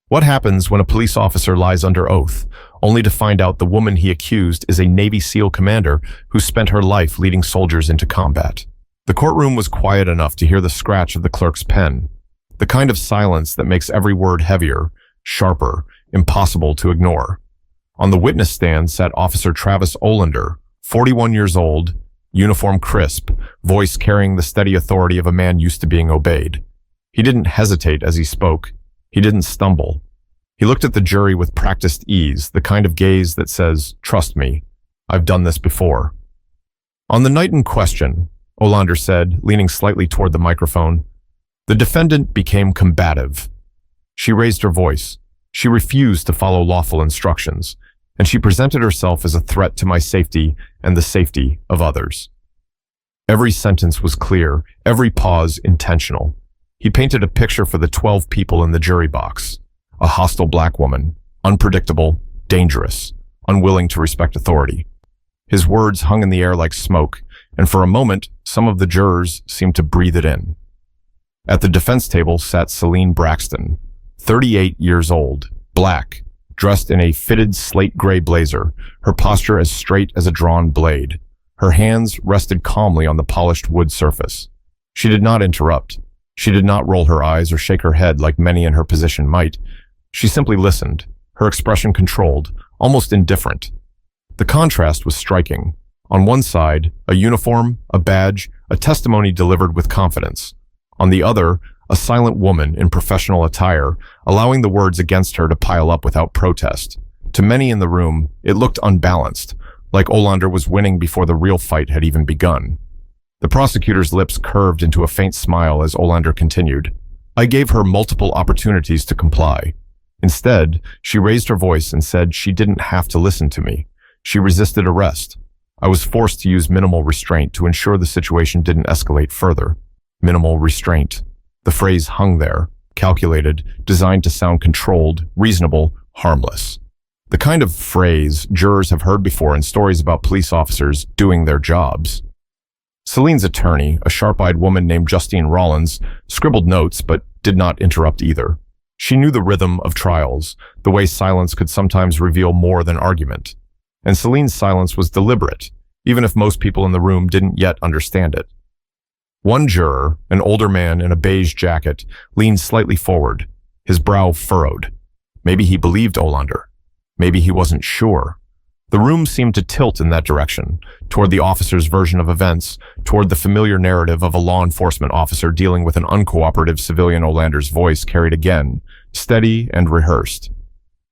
What happens when a police officer lies under oath, only to find out the woman he accused is a Navy SEAL commander who spent her life leading soldiers into combat? The courtroom was quiet enough to hear the scratch of the clerk's pen, the kind of silence that makes every word heavier, sharper, impossible to ignore. On the witness stand sat Officer Travis Olander, 41 years old, uniform crisp, voice carrying the steady authority of a man used to being obeyed. He didn't hesitate as he spoke. He didn't stumble. He looked at the jury with practiced ease, the kind of gaze that says, "Trust me, I've done this before." On the night in question, Olander said, leaning slightly toward the microphone, the defendant became combative. She raised her voice. She refused to follow lawful instructions, and she presented herself as a threat to my safety and the safety of others. Every sentence was clear, every pause intentional. He painted a picture for the 12 people in the jury box. A hostile black woman, unpredictable, dangerous, unwilling to respect authority. His words hung in the air like smoke, and for a moment, some of the jurors seemed to breathe it in. At the defense table sat Celine Braxton, 38 years old, black, dressed in a fitted slate gray blazer, her posture as straight as a drawn blade. Her hands rested calmly on the polished wood surface. She did not interrupt. She did not roll her eyes or shake her head like many in her position might. She simply listened, her expression controlled, almost indifferent. The contrast was striking. On one side, a uniform, a badge, a testimony delivered with confidence. On the other, a silent woman in professional attire, allowing the words against her to pile up without protest. To many in the room, it looked unbalanced, like Olander was winning before the real fight had even begun. The prosecutor's lips curved into a faint smile as Olander continued. I gave her multiple opportunities to comply. Instead, she raised her voice and said she didn't have to listen to me. She resisted arrest. I was forced to use minimal restraint to ensure the situation didn't escalate further. Minimal restraint. The phrase hung there, calculated, designed to sound controlled, reasonable, harmless. The kind of phrase jurors have heard before in stories about police officers doing their jobs. Celine's attorney, a sharp-eyed woman named Justine Rollins, scribbled notes but did not interrupt either. She knew the rhythm of trials, the way silence could sometimes reveal more than argument. And Celine's silence was deliberate, even if most people in the room didn't yet understand it. One juror, an older man in a beige jacket, leaned slightly forward, his brow furrowed. Maybe he believed Olander. Maybe he wasn't sure. The room seemed to tilt in that direction, toward the officer's version of events, toward the familiar narrative of a law enforcement officer dealing with an uncooperative civilian. Olander's voice carried again, steady and rehearsed.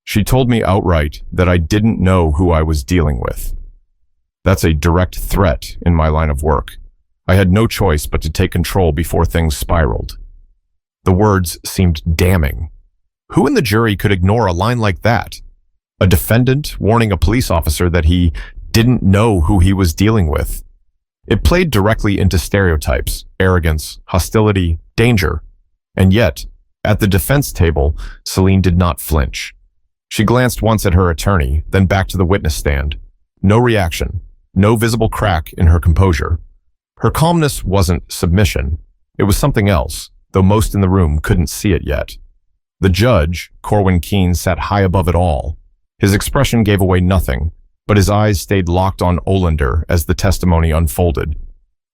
She told me outright that I didn't know who I was dealing with. That's a direct threat in my line of work. I had no choice but to take control before things spiraled. The words seemed damning. Who in the jury could ignore a line like that? A defendant warning a police officer that he didn't know who he was dealing with. It played directly into stereotypes, arrogance, hostility, danger. And yet, at the defense table, Celine did not flinch. She glanced once at her attorney, then back to the witness stand. No reaction, no visible crack in her composure. Her calmness wasn't submission. It was something else, though most in the room couldn't see it yet. The judge, Corwin Keene, sat high above it all. His expression gave away nothing, but his eyes stayed locked on Olander as the testimony unfolded.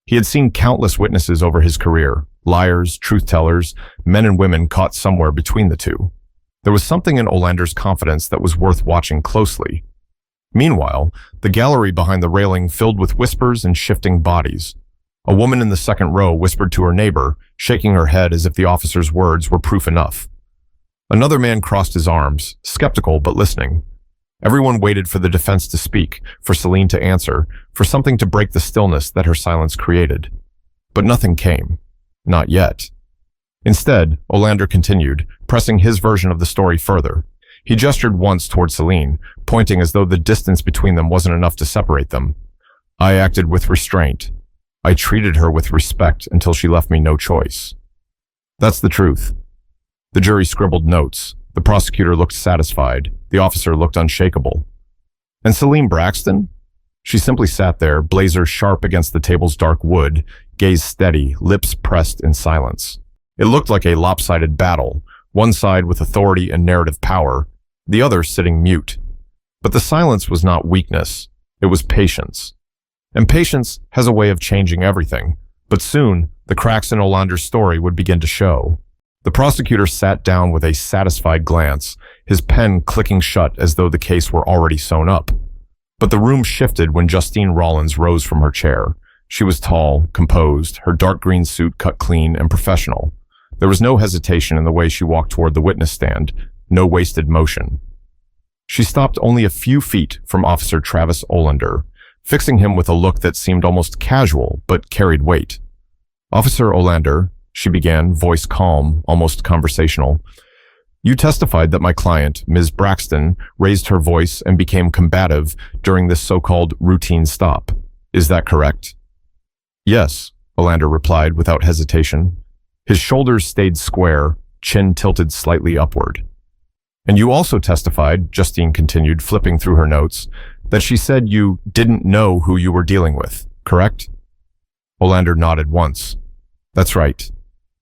He had seen countless witnesses over his career, liars, truth-tellers, men and women caught somewhere between the two. There was something in Olander's confidence that was worth watching closely. Meanwhile, the gallery behind the railing filled with whispers and shifting bodies. A woman in the second row whispered to her neighbor, shaking her head as if the officer's words were proof enough. Another man crossed his arms, skeptical but listening. Everyone waited for the defense to speak, for Celine to answer, for something to break the stillness that her silence created. But nothing came. Not yet. Instead, Olander continued, pressing his version of the story further. He gestured once toward Celine, pointing as though the distance between them wasn't enough to separate them. I acted with restraint. I treated her with respect until she left me no choice. That's the truth. The jury scribbled notes. The prosecutor looked satisfied. The officer looked unshakable. And Celine Braxton? She simply sat there, blazer sharp against the table's dark wood, gaze steady, lips pressed in silence. It looked like a lopsided battle, one side with authority and narrative power, the other sitting mute. But the silence was not weakness, it was patience. And patience has a way of changing everything, but soon the cracks in Olander's story would begin to show. The prosecutor sat down with a satisfied glance, his pen clicking shut as though the case were already sewn up. But the room shifted when Justine Rollins rose from her chair. She was tall, composed, her dark green suit cut clean and professional. There was no hesitation in the way she walked toward the witness stand, no wasted motion. She stopped only a few feet from Officer Travis Olander, fixing him with a look that seemed almost casual but carried weight. "Officer Olander," she began, voice calm, almost conversational, "you testified that my client, Ms. Braxton, raised her voice and became combative during this so-called routine stop. Is that correct?" "Yes," Olander replied without hesitation. His shoulders stayed square, chin tilted slightly upward. "And you also testified," Justine continued, flipping through her notes, "that she said you didn't know who you were dealing with, correct?" Olander nodded once. "That's right."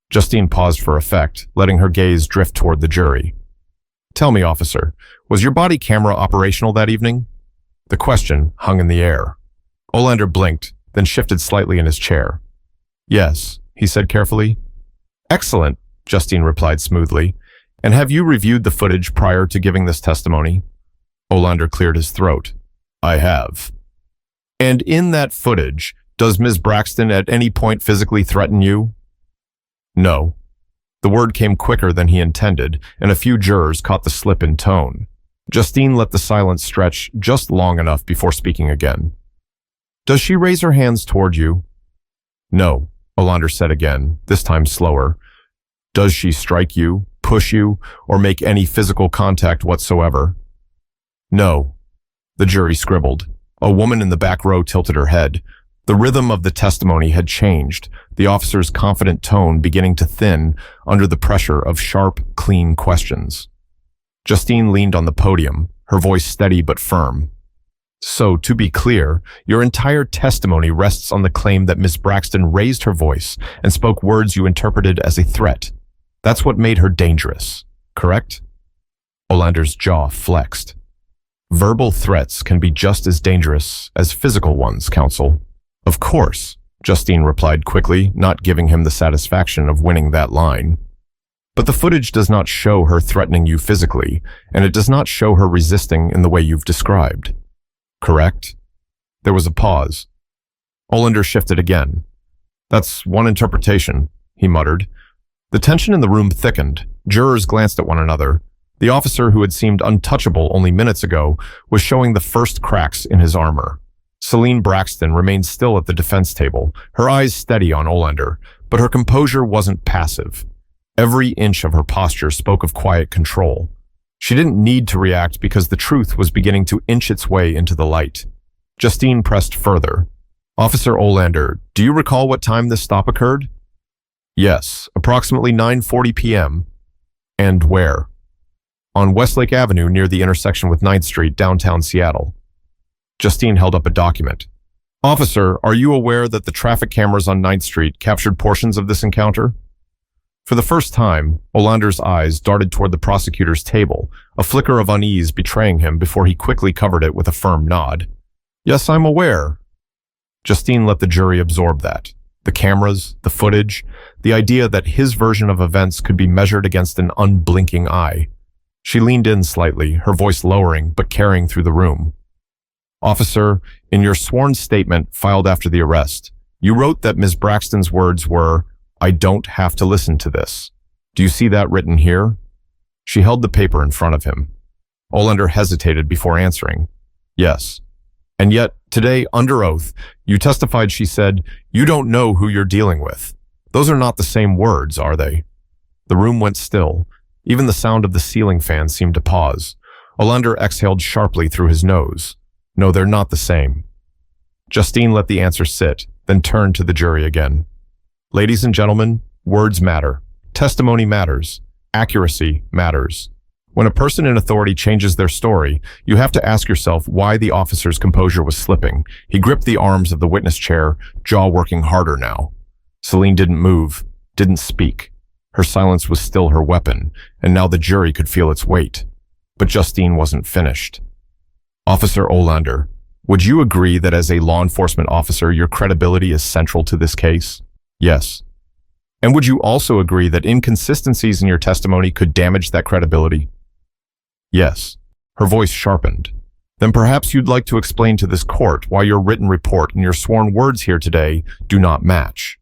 Justine paused for effect, letting her gaze drift toward the jury. "Tell me, officer, was your body camera operational that evening?" The question hung in the air. Olander blinked, then shifted slightly in his chair. "Yes," he said carefully. "Excellent," Justine replied smoothly. "And have you reviewed the footage prior to giving this testimony?" Olander cleared his throat. "I have." "And in that footage, does Ms. Braxton at any point physically threaten you?" "No." The word came quicker than he intended, and a few jurors caught the slip in tone. Justine let the silence stretch just long enough before speaking again. "Does she raise her hands toward you?" "No," Olander said again, this time slower. "Does she strike you, push you, or make any physical contact whatsoever?" "No." The jury scribbled. A woman in the back row tilted her head. The rhythm of the testimony had changed, the officer's confident tone beginning to thin under the pressure of sharp, clean questions. Justine leaned on the podium, her voice steady but firm. "So, to be clear, your entire testimony rests on the claim that Miss Braxton raised her voice and spoke words you interpreted as a threat. That's what made her dangerous, correct?" Olander's jaw flexed. "Verbal threats can be just as dangerous as physical ones, counsel." "Of course," Justine replied quickly, not giving him the satisfaction of winning that line. "But the footage does not show her threatening you physically, and it does not show her resisting in the way you've described. Correct?" There was a pause. Olander shifted again. "That's one interpretation," he muttered. The tension in the room thickened. Jurors glanced at one another. The officer who had seemed untouchable only minutes ago was showing the first cracks in his armor. Celine Braxton remained still at the defense table, her eyes steady on Olander, but her composure wasn't passive. Every inch of her posture spoke of quiet control. She didn't need to react because the truth was beginning to inch its way into the light. Justine pressed further. "Officer Olander, do you recall what time this stop occurred?" "Yes, approximately 9:40 p.m. "And where?" "On Westlake Avenue near the intersection with 9th Street, downtown Seattle." Justine held up a document. "Officer, are you aware that the traffic cameras on 9th Street captured portions of this encounter?" For the first time, Olander's eyes darted toward the prosecutor's table, a flicker of unease betraying him before he quickly covered it with a firm nod. "Yes, I'm aware." Justine let the jury absorb that. The cameras, the footage, the idea that his version of events could be measured against an unblinking eye. She leaned in slightly, her voice lowering but carrying through the room. "Officer, in your sworn statement filed after the arrest, you wrote that Ms. Braxton's words were, 'I don't have to listen to this.' Do you see that written here?" She held the paper in front of him. Olander hesitated before answering. "Yes." "And yet, today, under oath, you testified she said, 'You don't know who you're dealing with.' Those are not the same words, are they?" The room went still. Even the sound of the ceiling fan seemed to pause. Olander exhaled sharply through his nose. "No, they're not the same." Justine let the answer sit, then turned to the jury again. "Ladies and gentlemen, words matter. Testimony matters. Accuracy matters. When a person in authority changes their story, you have to ask yourself why the officer's composure was slipping. He gripped the arms of the witness chair, jaw working harder now. Celine didn't move, didn't speak. Her silence was still her weapon, and now the jury could feel its weight. But Justine wasn't finished. Officer Olander, would you agree that as a law enforcement officer, your credibility is central to this case? Yes. And would you also agree that inconsistencies in your testimony could damage that credibility? Yes. Her voice sharpened. Then perhaps you'd like to explain to this court why your written report and your sworn words here today do not match.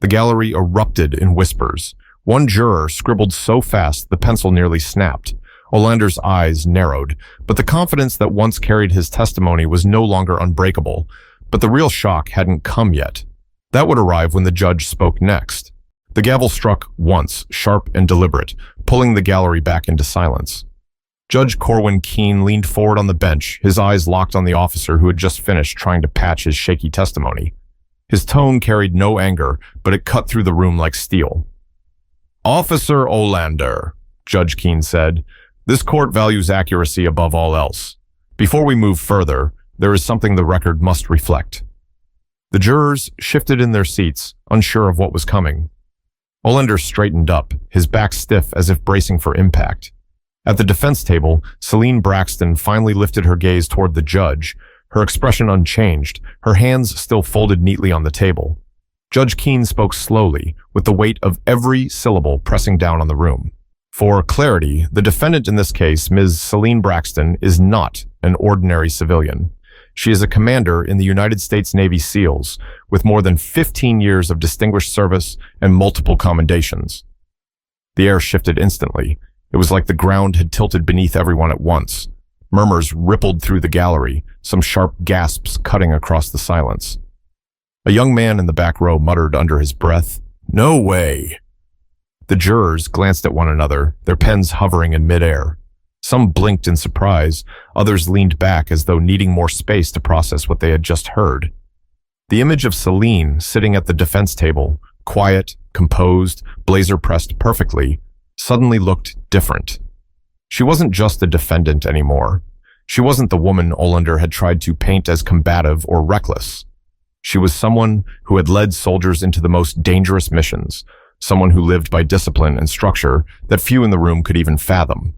The gallery erupted in whispers. One juror scribbled so fast the pencil nearly snapped. Olander's eyes narrowed, but the confidence that once carried his testimony was no longer unbreakable. But the real shock hadn't come yet. That would arrive when the judge spoke next. The gavel struck once, sharp and deliberate, pulling the gallery back into silence. Judge Corwin Keene leaned forward on the bench, his eyes locked on the officer who had just finished trying to patch his shaky testimony. His tone carried no anger, but it cut through the room like steel. "Officer Olander," Judge Keene said, "this court values accuracy above all else. Before we move further, there is something the record must reflect." The jurors shifted in their seats, unsure of what was coming. Olander straightened up, his back stiff as if bracing for impact. At the defense table, Celine Braxton finally lifted her gaze toward the judge, her expression unchanged, her hands still folded neatly on the table. Judge Keene spoke slowly, with the weight of every syllable pressing down on the room. For clarity, the defendant in this case, Ms. Celine Braxton, is not an ordinary civilian. She is a commander in the United States Navy SEALs, with more than 15 years of distinguished service and multiple commendations. The air shifted instantly. It was like the ground had tilted beneath everyone at once. Murmurs rippled through the gallery, some sharp gasps cutting across the silence. A young man in the back row muttered under his breath, "No way." The jurors glanced at one another, their pens hovering in midair. Some blinked in surprise, others leaned back as though needing more space to process what they had just heard. The image of Celine sitting at the defense table, quiet, composed, blazer pressed perfectly, suddenly looked different. She wasn't just a defendant anymore. She wasn't the woman Olander had tried to paint as combative or reckless. She was someone who had led soldiers into the most dangerous missions, someone who lived by discipline and structure that few in the room could even fathom.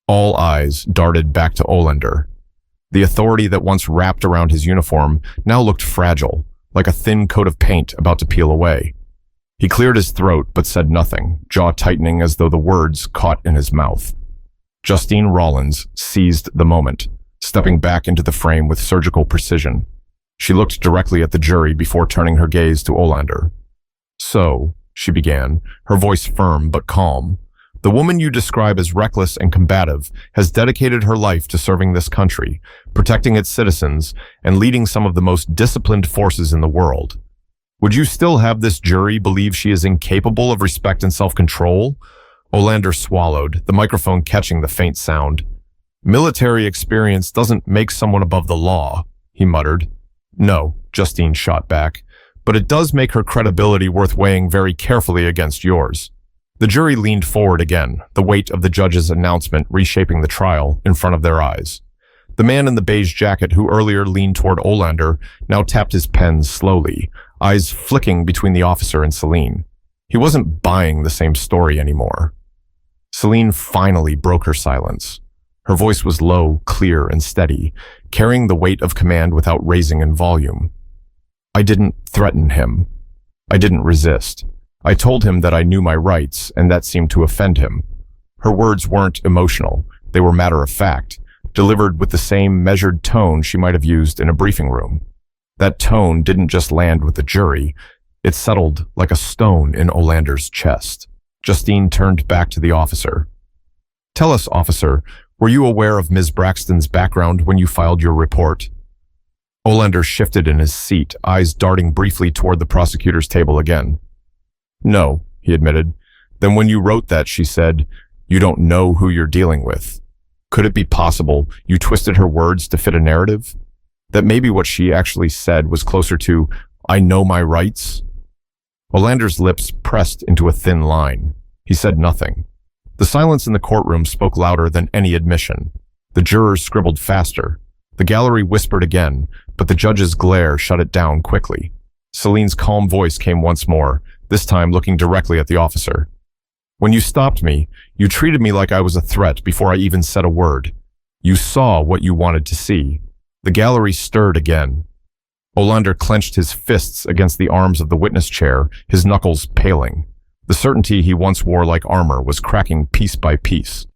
All eyes darted back to Olander. The authority that once wrapped around his uniform now looked fragile, like a thin coat of paint about to peel away. He cleared his throat but said nothing, jaw tightening as though the words caught in his mouth. Justine Rollins seized the moment, stepping back into the frame with surgical precision. She looked directly at the jury before turning her gaze to Olander. "So," she began, her voice firm but calm, "the woman you describe as reckless and combative has dedicated her life to serving this country, protecting its citizens, and leading some of the most disciplined forces in the world. Would you still have this jury believe she is incapable of respect and self-control?" Olander swallowed, the microphone catching the faint sound. "Military experience doesn't make someone above the law," he muttered. "No," Justine shot back, "but it does make her credibility worth weighing very carefully against yours." The jury leaned forward again, the weight of the judge's announcement reshaping the trial in front of their eyes. The man in the beige jacket who earlier leaned toward Olander now tapped his pen slowly, eyes flicking between the officer and Celine. He wasn't buying the same story anymore. Celine finally broke her silence. Her voice was low, clear, and steady, carrying the weight of command without raising in volume. "I didn't threaten him. I didn't resist. I told him that I knew my rights, and that seemed to offend him." Her words weren't emotional. They were matter of fact, delivered with the same measured tone she might have used in a briefing room. That tone didn't just land with the jury. It settled like a stone in Olander's chest. Justine turned back to the officer. "Tell us, officer, were you aware of Ms. Braxton's background when you filed your report?" Olander shifted in his seat, eyes darting briefly toward the prosecutor's table again. "No," he admitted. "Then when you wrote that, she said, 'You don't know who you're dealing with.' Could it be possible you twisted her words to fit a narrative? That maybe what she actually said was closer to, 'I know my rights'?" Olander's lips pressed into a thin line. He said nothing. The silence in the courtroom spoke louder than any admission. The jurors scribbled faster. The gallery whispered again, but the judge's glare shut it down quickly. Celine's calm voice came once more, this time looking directly at the officer. When you stopped me, you treated me like I was a threat before I even said a word. You saw what you wanted to see. The gallery stirred again. Olander clenched his fists against the arms of the witness chair, his knuckles paling. The certainty he once wore like armor was cracking piece by piece.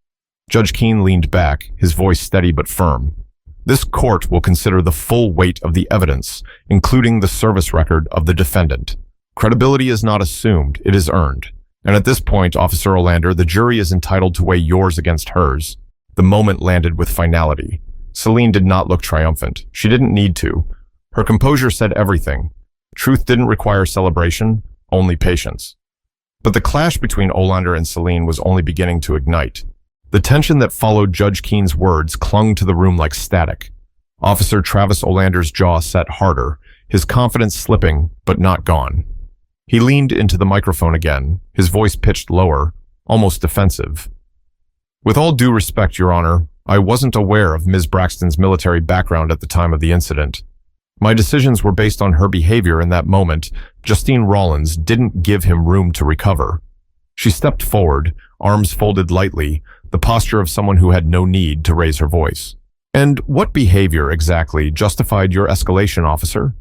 Judge Keene leaned back, his voice steady but firm. This court will consider the full weight of the evidence, including the service record of the defendant. Credibility is not assumed, it is earned. And at this point, Officer Olander, the jury is entitled to weigh yours against hers. The moment landed with finality. Celine did not look triumphant. She didn't need to. Her composure said everything. Truth didn't require celebration, only patience. But the clash between Olander and Celine was only beginning to ignite. The tension that followed Judge Keene's words clung to the room like static. Officer Travis Olander's jaw set harder, his confidence slipping, but not gone. He leaned into the microphone again, his voice pitched lower, almost defensive. With all due respect, Your Honor, I wasn't aware of Ms. Braxton's military background at the time of the incident. My decisions were based on her behavior in that moment. Justine Rollins didn't give him room to recover. She stepped forward, arms folded lightly, the posture of someone who had no need to raise her voice. And what behavior exactly justified your escalation, officer?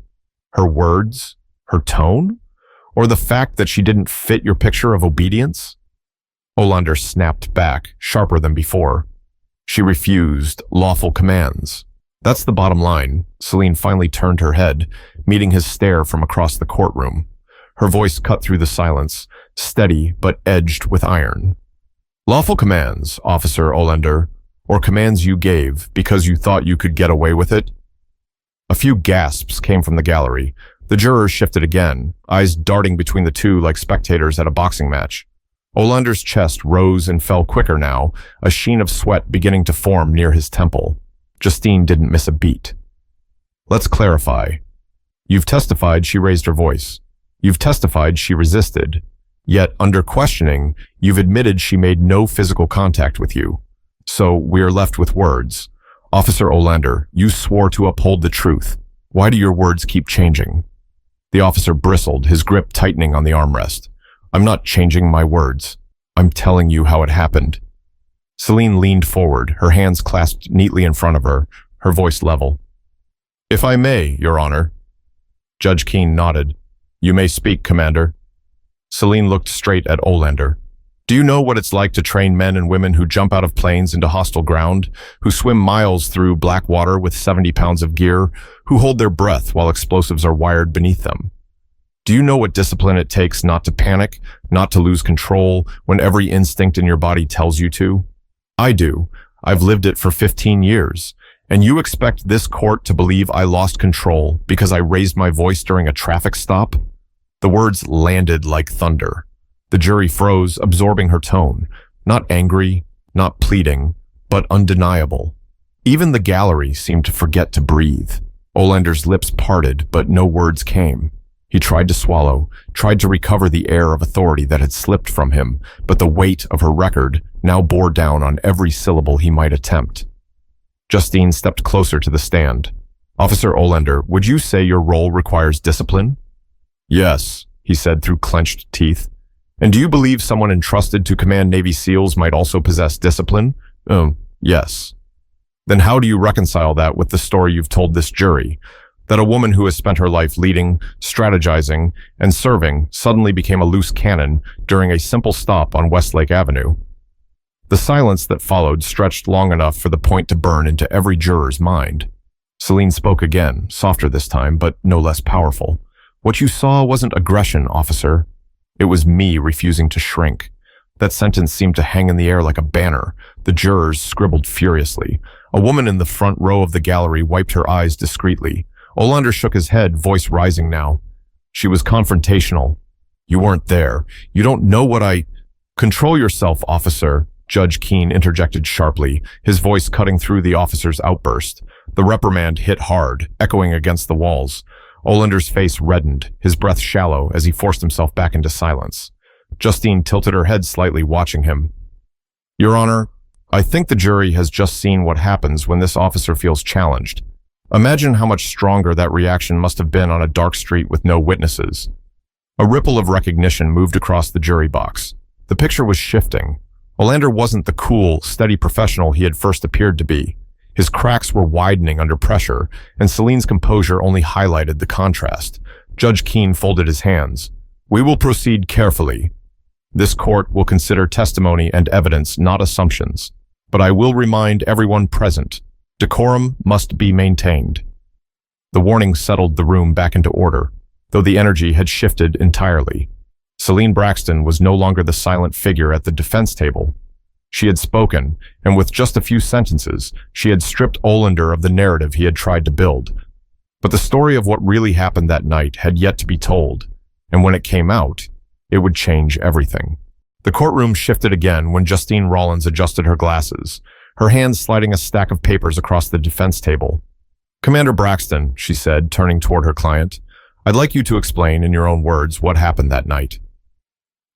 Her words? Her tone? Or the fact that she didn't fit your picture of obedience? Olander snapped back, sharper than before. She refused lawful commands. That's the bottom line. Celine finally turned her head, meeting his stare from across the courtroom. Her voice cut through the silence, steady but edged with iron. Lawful commands, Officer Olander, or commands you gave because you thought you could get away with it? A few gasps came from the gallery. The jurors shifted again, eyes darting between the two like spectators at a boxing match. Olander's chest rose and fell quicker now, a sheen of sweat beginning to form near his temple. Justine didn't miss a beat. Let's clarify. You've testified she raised her voice. You've testified she resisted. Yet, under questioning, you've admitted she made no physical contact with you. So, we're left with words. Officer Olander, you swore to uphold the truth. Why do your words keep changing? The officer bristled, his grip tightening on the armrest. I'm not changing my words. I'm telling you how it happened. Celine leaned forward, her hands clasped neatly in front of her, her voice level. If I may, Your Honor. Judge Keene nodded. You may speak, Commander. Celine looked straight at Olander. Do you know what it's like to train men and women who jump out of planes into hostile ground, who swim miles through black water with 70 pounds of gear, who hold their breath while explosives are wired beneath them? Do you know what discipline it takes not to panic, not to lose control when every instinct in your body tells you to? I do. I've lived it for 15 years. And you expect this court to believe I lost control because I raised my voice during a traffic stop? The words landed like thunder. The jury froze, absorbing her tone. Not angry, not pleading, but undeniable. Even the gallery seemed to forget to breathe. Olander's lips parted, but no words came. He tried to swallow, tried to recover the air of authority that had slipped from him, but the weight of her record now bore down on every syllable he might attempt. Justine stepped closer to the stand. Officer Olander, would you say your role requires discipline? Yes, he said through clenched teeth. And do you believe someone entrusted to command Navy SEALs might also possess discipline? Yes. Then how do you reconcile that with the story you've told this jury? That a woman who has spent her life leading, strategizing, and serving suddenly became a loose cannon during a simple stop on Westlake Avenue. The silence that followed stretched long enough for the point to burn into every juror's mind. Celine spoke again, softer this time, but no less powerful. What you saw wasn't aggression, officer. It was me refusing to shrink. That sentence seemed to hang in the air like a banner. The jurors scribbled furiously. A woman in the front row of the gallery wiped her eyes discreetly. Olander shook his head, voice rising now. She was confrontational. You weren't there. You don't know what I... Control yourself, officer, Judge Keene interjected sharply, his voice cutting through the officer's outburst. The reprimand hit hard, echoing against the walls. Olander's face reddened, his breath shallow as he forced himself back into silence. Justine tilted her head slightly, watching him. Your Honor, I think the jury has just seen what happens when this officer feels challenged. Imagine how much stronger that reaction must have been on a dark street with no witnesses. A ripple of recognition moved across the jury box. The picture was shifting. Olander wasn't the cool, steady professional he had first appeared to be. His cracks were widening under pressure, and Celine's composure only highlighted the contrast. Judge Keene folded his hands. "We will proceed carefully. This court will consider testimony and evidence, not assumptions. But I will remind everyone present, decorum must be maintained." The warning settled the room back into order, though the energy had shifted entirely. Celine Braxton was no longer the silent figure at the defense table. She had spoken, and with just a few sentences, she had stripped Olander of the narrative he had tried to build. But the story of what really happened that night had yet to be told, and when it came out, it would change everything. The courtroom shifted again when Justine Rollins adjusted her glasses, her hands sliding a stack of papers across the defense table. "Commander Braxton," she said, turning toward her client, "I'd like you to explain in your own words what happened that night."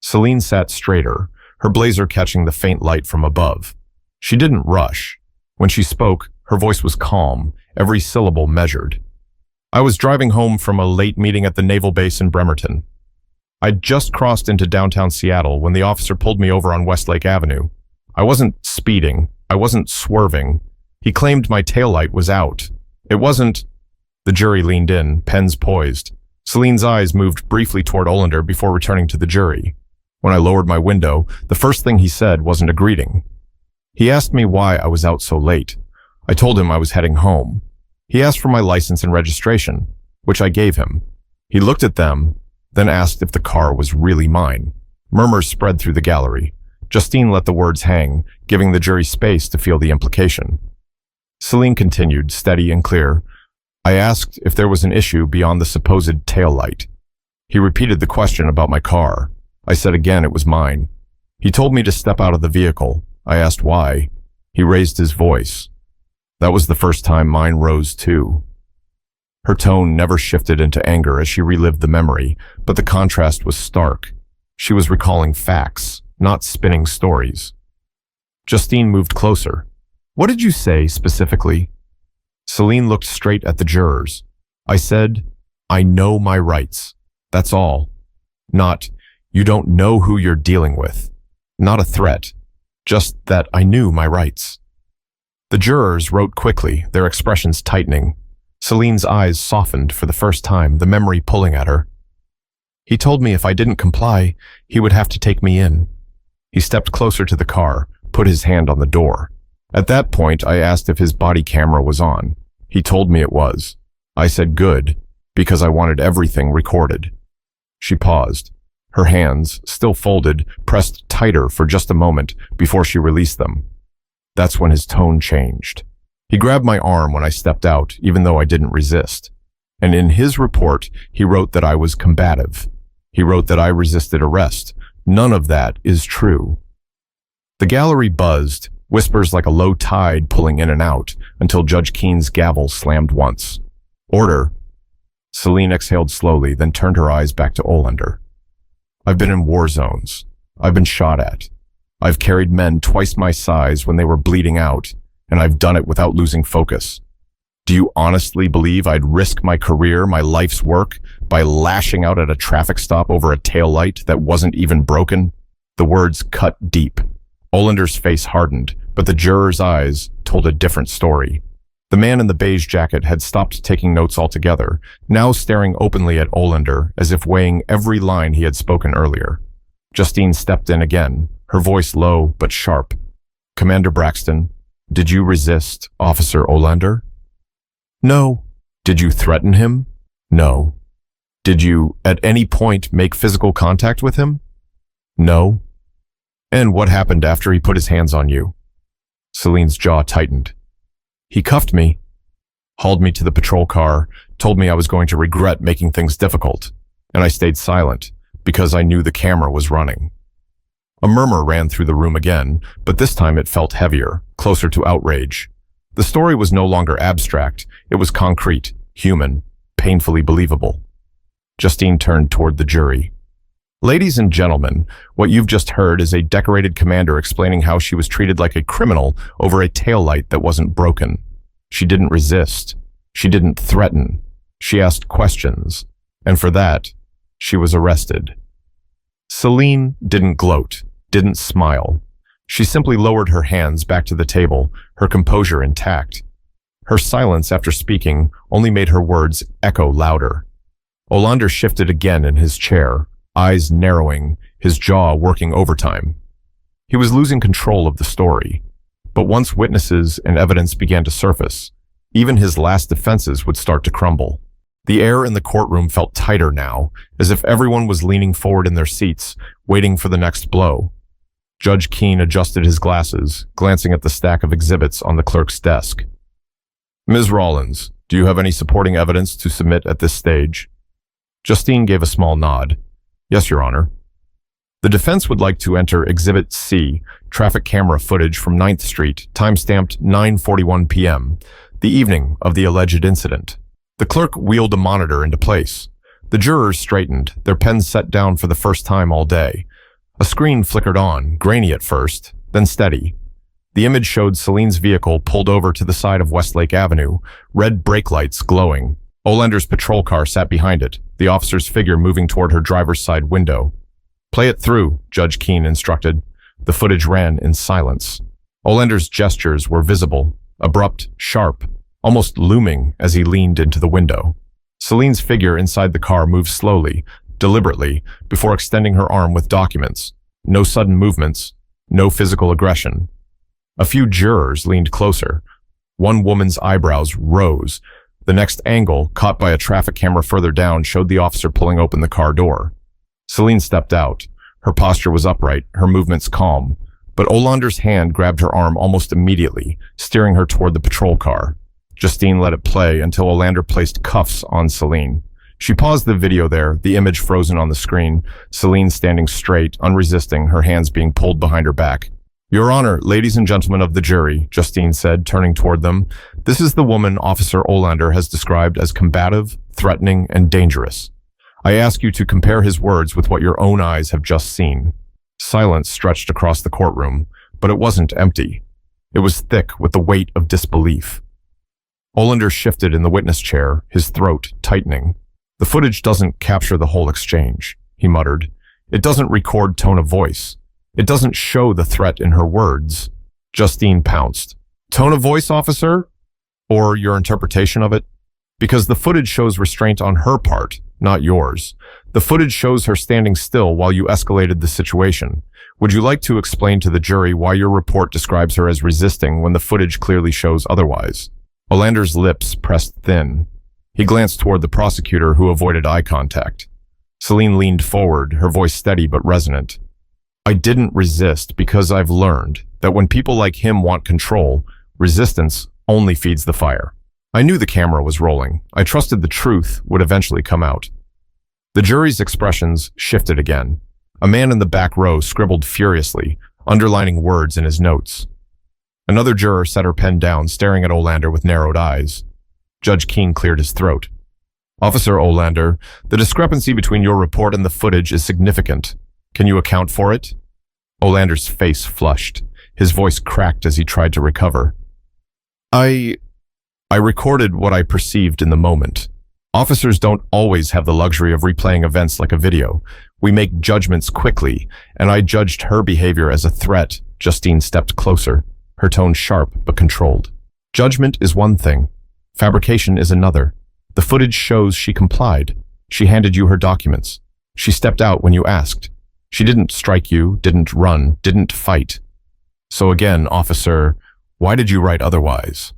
Celine sat straighter, her blazer catching the faint light from above. She didn't rush. When she spoke, her voice was calm, every syllable measured. "I was driving home from a late meeting at the naval base in Bremerton. I'd just crossed into downtown Seattle when the officer pulled me over on Westlake Avenue. I wasn't speeding. I wasn't swerving. He claimed my taillight was out. It wasn't—" The jury leaned in, pens poised. Celine's eyes moved briefly toward Olander before returning to the jury. When I lowered my window, the first thing he said wasn't a greeting. He asked me why I was out so late. I told him I was heading home. He asked for my license and registration, which I gave him. He looked at them, then asked if the car was really mine. Murmurs spread through the gallery. Justine let the words hang, giving the jury space to feel the implication. Celine continued, steady and clear. "I asked if there was an issue beyond the supposed tail light. He repeated the question about my car. I said again it was mine. He told me to step out of the vehicle. I asked why. He raised his voice. That was the first time mine rose too." Her tone never shifted into anger as she relived the memory, but the contrast was stark. She was recalling facts, not spinning stories. Justine moved closer. "What did you say specifically?" Celine looked straight at the jurors. "I said, I know my rights. That's all. Not, you don't know who you're dealing with. Not a threat. Just that I knew my rights." The jurors wrote quickly, their expressions tightening. Celine's eyes softened for the first time, the memory pulling at her. "He told me if I didn't comply, he would have to take me in." He stepped closer to the car, put his hand on the door. At that point, I asked if his body camera was on. He told me it was. I said good, because I wanted everything recorded. She paused. Her hands, still folded, pressed tighter for just a moment before she released them. That's when his tone changed. He grabbed my arm when I stepped out, even though I didn't resist. And in his report, he wrote that I was combative. He wrote that I resisted arrest. None of that is true. The gallery buzzed, whispers like a low tide pulling in and out, until Judge Keene's gavel slammed once. "Order." Celine exhaled slowly, then turned her eyes back to Olander. "I've been in war zones. I've been shot at. I've carried men twice my size when they were bleeding out, and I've done it without losing focus. Do you honestly believe I'd risk my career, my life's work, by lashing out at a traffic stop over a taillight that wasn't even broken?" The words cut deep. Olander's face hardened, but the jurors' eyes told a different story. The man in the beige jacket had stopped taking notes altogether, now staring openly at Olander as if weighing every line he had spoken earlier. Justine stepped in again, her voice low but sharp. "Commander Braxton, did you resist Officer Olander?" "No." "Did you threaten him?" "No." "Did you, at any point, make physical contact with him?" "No." "And what happened after he put his hands on you?" Celine's jaw tightened. "He cuffed me, hauled me to the patrol car, told me I was going to regret making things difficult, and I stayed silent because I knew the camera was running." A murmur ran through the room again, but this time it felt heavier, closer to outrage. The story was no longer abstract, it was concrete, human, painfully believable. Justine turned toward the jury. "Ladies and gentlemen, what you've just heard is a decorated commander explaining how she was treated like a criminal over a taillight that wasn't broken. She didn't resist. She didn't threaten. She asked questions. And for that, she was arrested." Celine didn't gloat. didn't smile. She simply lowered her hands back to the table, her composure intact. Her silence after speaking only made her words echo louder. Olander shifted again in his chair, eyes narrowing, his jaw working overtime. He was losing control of the story. But once witnesses and evidence began to surface, even his last defenses would start to crumble. The air in the courtroom felt tighter now, as if everyone was leaning forward in their seats, waiting for the next blow. Judge Keene adjusted his glasses, glancing at the stack of exhibits on the clerk's desk. Ms. Rollins, do you have any supporting evidence to submit at this stage? Justine gave a small nod. Yes, Your Honor. The defense would like to enter Exhibit C, traffic camera footage from 9th Street, time-stamped 9:41 p.m., the evening of the alleged incident. The clerk wheeled a monitor into place. The jurors straightened, their pens set down for the first time all day. A screen flickered on, grainy at first, then steady. The image showed Celine's vehicle pulled over to the side of Westlake Avenue, red brake lights glowing. Olander's patrol car sat behind it, the officer's figure moving toward her driver's side window. Play it through, Judge Keene instructed. The footage ran in silence. Olander's gestures were visible, abrupt, sharp, almost looming as he leaned into the window. Celine's figure inside the car moved slowly, deliberately, before extending her arm with documents. No sudden movements, no physical aggression. A few jurors leaned closer. One woman's eyebrows rose. The next angle, caught by a traffic camera further down, showed the officer pulling open the car door. Celine stepped out. Her posture was upright, her movements calm. But Olander's hand grabbed her arm almost immediately, steering her toward the patrol car. Justine let it play until Olander placed cuffs on Celine. She paused the video there, the image frozen on the screen, Celine standing straight, unresisting, her hands being pulled behind her back. Your Honor, ladies and gentlemen of the jury, Justine said, turning toward them, this is the woman Officer Olander has described as combative, threatening, and dangerous. I ask you to compare his words with what your own eyes have just seen. Silence stretched across the courtroom, but it wasn't empty. It was thick with the weight of disbelief. Olander shifted in the witness chair, his throat tightening. The footage doesn't capture the whole exchange, he muttered. It doesn't record tone of voice. It doesn't show the threat in her words. Justine pounced. Tone of voice, officer? Or your interpretation of it? Because the footage shows restraint on her part, not yours. The footage shows her standing still while you escalated the situation. Would you like to explain to the jury why your report describes her as resisting when the footage clearly shows otherwise? Olander's lips pressed thin. He glanced toward the prosecutor, who avoided eye contact. Celine leaned forward, her voice steady but resonant. I didn't resist because I've learned that when people like him want control, resistance only feeds the fire. I knew the camera was rolling. I trusted the truth would eventually come out. The jury's expressions shifted again. A man in the back row scribbled furiously, underlining words in his notes. Another juror set her pen down, staring at Olander with narrowed eyes. Judge Keene cleared his throat. Officer Olander, the discrepancy between your report and the footage is significant. Can you account for it? Olander's face flushed. His voice cracked as he tried to recover. I recorded what I perceived in the moment. Officers don't always have the luxury of replaying events like a video. We make judgments quickly, and I judged her behavior as a threat. Justine stepped closer, her tone sharp but controlled. Judgment is one thing. Fabrication is another. The footage shows she complied. She handed you her documents. She stepped out when you asked. She didn't strike you, didn't run, didn't fight. So again, officer, why did you write otherwise?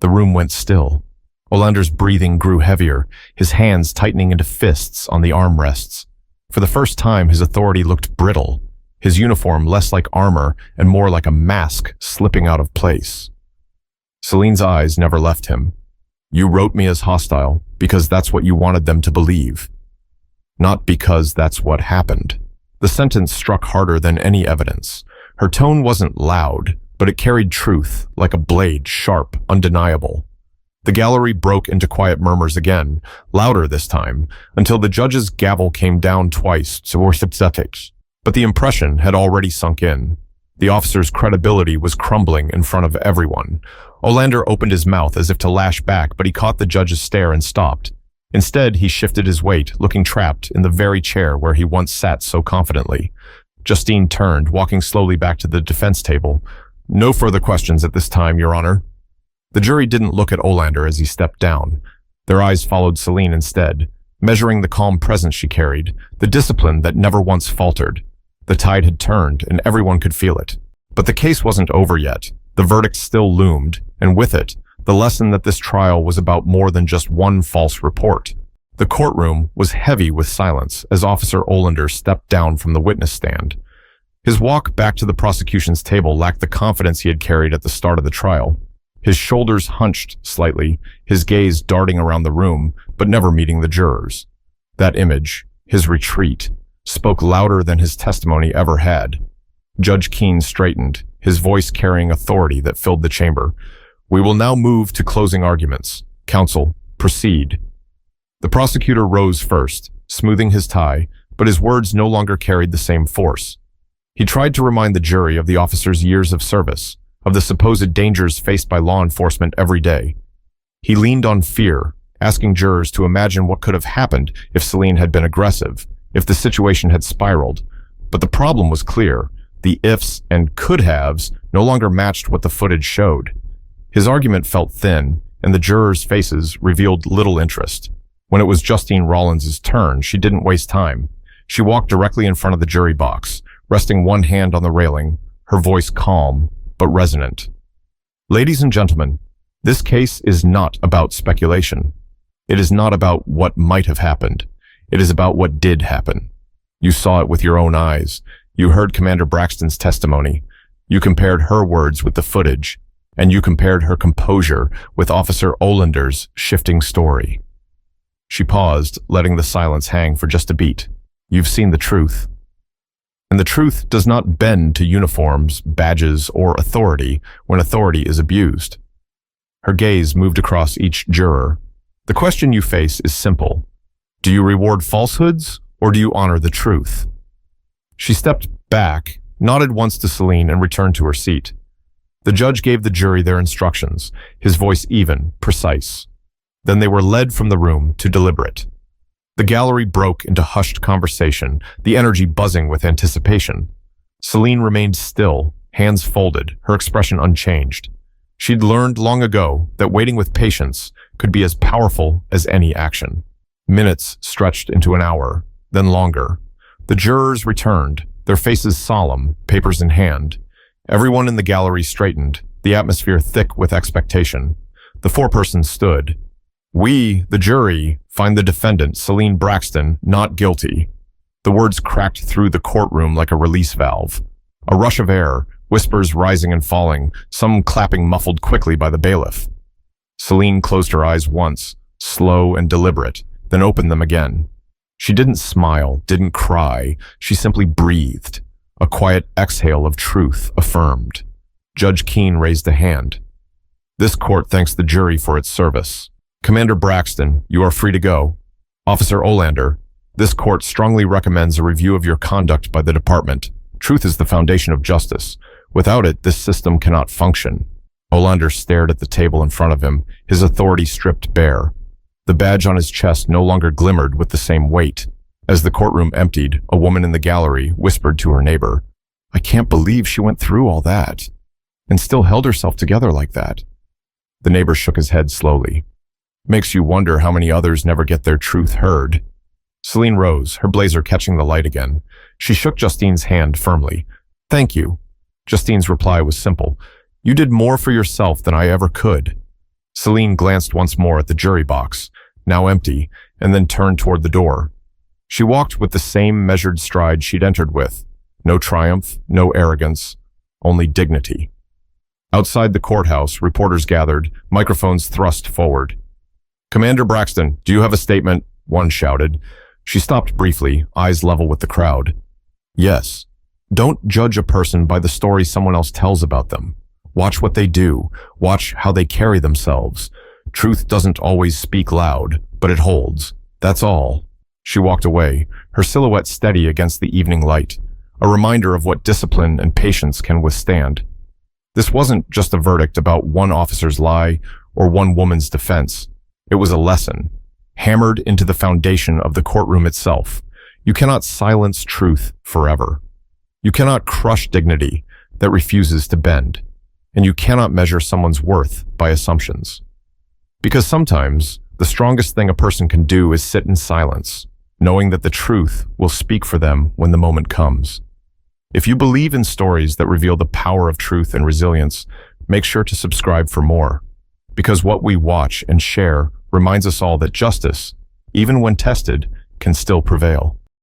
The room went still. Olander's breathing grew heavier, his hands tightening into fists on the armrests. For the first time, his authority looked brittle, his uniform less like armor and more like a mask slipping out of place. Celine's eyes never left him. You wrote me as hostile because that's what you wanted them to believe, not because that's what happened. The sentence struck harder than any evidence. Her tone wasn't loud, but it carried truth, like a blade, sharp, undeniable. The gallery broke into quiet murmurs again, louder this time, until the judge's gavel came down twice to worship statics. But the impression had already sunk in. The officer's credibility was crumbling in front of everyone. Olander opened his mouth as if to lash back, but he caught the judge's stare and stopped. Instead, he shifted his weight, looking trapped in the very chair where he once sat so confidently. Justine turned, walking slowly back to the defense table. No further questions at this time, Your Honor. The jury didn't look at Olander as he stepped down. Their eyes followed Celine instead, measuring the calm presence she carried, the discipline that never once faltered. The tide had turned, and everyone could feel it. But the case wasn't over yet. The verdict still loomed, and with it, the lesson that this trial was about more than just one false report. The courtroom was heavy with silence as Officer Olander stepped down from the witness stand. His walk back to the prosecution's table lacked the confidence he had carried at the start of the trial. His shoulders hunched slightly, his gaze darting around the room, but never meeting the jurors. That image, his retreat, spoke louder than his testimony ever had. Judge Keene straightened, his voice carrying authority that filled the chamber. We will now move to closing arguments. Counsel, proceed. The prosecutor rose first, smoothing his tie, but his words no longer carried the same force. He tried to remind the jury of the officer's years of service, of the supposed dangers faced by law enforcement every day. He leaned on fear, asking jurors to imagine what could have happened if Celine had been aggressive, if the situation had spiraled. But the problem was clear. The ifs and could-haves no longer matched what the footage showed. His argument felt thin, and the jurors' faces revealed little interest. When it was Justine Rollins' turn, she didn't waste time. She walked directly in front of the jury box, resting one hand on the railing, her voice calm but resonant. Ladies and gentlemen, this case is not about speculation. It is not about what might have happened. It is about what did happen. You saw it with your own eyes. You heard Commander Braxton's testimony. You compared her words with the footage, and you compared her composure with Officer Olander's shifting story. She paused, letting the silence hang for just a beat. You've seen the truth. And the truth does not bend to uniforms, badges, or authority when authority is abused. Her gaze moved across each juror. The question you face is simple. Do you reward falsehoods, or do you honor the truth? She stepped back, nodded once to Celine, and returned to her seat. The judge gave the jury their instructions, his voice even, precise. Then they were led from the room to deliberate. The gallery broke into hushed conversation, the energy buzzing with anticipation. Celine remained still, hands folded, her expression unchanged. She'd learned long ago that waiting with patience could be as powerful as any action. Minutes stretched into an hour, then longer. The jurors returned, their faces solemn, papers in hand. Everyone in the gallery straightened, the atmosphere thick with expectation. The foreperson stood. We, the jury, find the defendant, Celine Braxton, not guilty. The words cracked through the courtroom like a release valve. A rush of air, whispers rising and falling, some clapping muffled quickly by the bailiff. Celine closed her eyes once, slow and deliberate, then opened them again. She didn't smile, didn't cry, she simply breathed. A quiet exhale of truth affirmed. Judge Keene raised a hand. This court thanks the jury for its service. Commander Braxton, you are free to go. Officer Olander, this court strongly recommends a review of your conduct by the department. Truth is the foundation of justice. Without it, this system cannot function. Olander stared at the table in front of him, his authority stripped bare. The badge on his chest no longer glimmered with the same weight. As the courtroom emptied, a woman in the gallery whispered to her neighbor, I can't believe she went through all that, and still held herself together like that. The neighbor shook his head slowly. Makes you wonder how many others never get their truth heard. Celine rose, her blazer catching the light again. She shook Justine's hand firmly. Thank you. Justine's reply was simple. You did more for yourself than I ever could. Celine glanced once more at the jury box, now empty, and then turned toward the door. She walked with the same measured stride she'd entered with. No triumph, no arrogance, only dignity. Outside the courthouse, reporters gathered, microphones thrust forward. Commander Braxton, do you have a statement? One shouted. She stopped briefly, eyes level with the crowd. Yes. Don't judge a person by the story someone else tells about them. Watch what they do. Watch how they carry themselves. Truth doesn't always speak loud, but it holds. That's all. She walked away, her silhouette steady against the evening light, a reminder of what discipline and patience can withstand. This wasn't just a verdict about one officer's lie or one woman's defense. It was a lesson, hammered into the foundation of the courtroom itself. You cannot silence truth forever. You cannot crush dignity that refuses to bend, and you cannot measure someone's worth by assumptions. Because sometimes, the strongest thing a person can do is sit in silence, knowing that the truth will speak for them when the moment comes. If you believe in stories that reveal the power of truth and resilience, make sure to subscribe for more, because what we watch and share reminds us all that justice, even when tested, can still prevail.